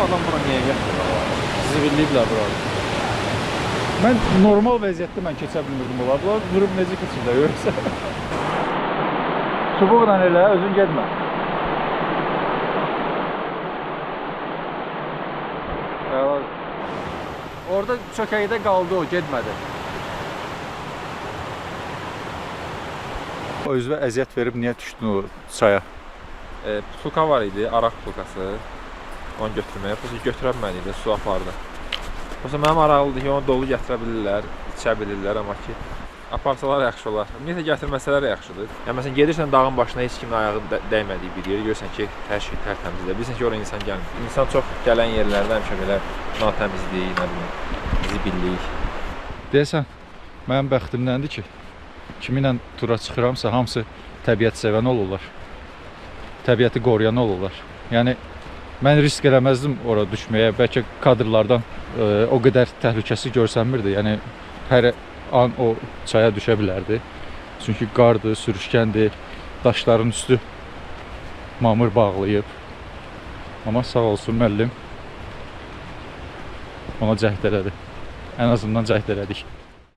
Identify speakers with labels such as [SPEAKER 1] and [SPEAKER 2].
[SPEAKER 1] adam bura niyə gətirir? Zibilliyiblər bura.
[SPEAKER 2] Mən normal vəziyyətdə mən keçə bilmirdim olar. Bunlar vurub necə keçirlər görürsə. Çubuqla elə, özün getmə. Orada çökəkdə qaldı o, getmədi. O üzvə əziyyət verib niyə düşdün o çaya?
[SPEAKER 1] Putulka var idi, araq putulkası. Onu götürməyə. Prosta götürə bilməliydi, su apardı. Prosta mənim araqlıdır ki, onu dolu gətirə bilirlər, içə bilirlər, amma ki, aparsalar yaxşı olar. Ümumiyyətlə gətirməsələr yaxşıdır. Yəni, məsələn, gedirsən dağın başına heç kimin ayağı dəymədiyi bir yer, görürsən ki, hər şey tərtəmizdir. Bilirsən ki, oraya insan gəlmir. İnsan çox gələn yerlərdə həmişə belə natəmizlik, nə bilim, zibillik.
[SPEAKER 2] Deyəsən, mənim bəxtimdəndir ki, kiminlə tura çıxıramsa, hamısı təbiət sevən olurlar. Təbiəti qoruyan olurlar. Yəni, mən risk eləməzdim ora düşməyə. Bəlkə kadrlardan o qədər təhlükəsi görsənmirdi. Yəni, hər an o çaya düşə bilərdi. Çünki qardır, sürüşkəndir, daşların üstü mamır bağlayıb. Amma sağ olsun müəllim ona cəhd elədi. Ən azından cəhd elədik.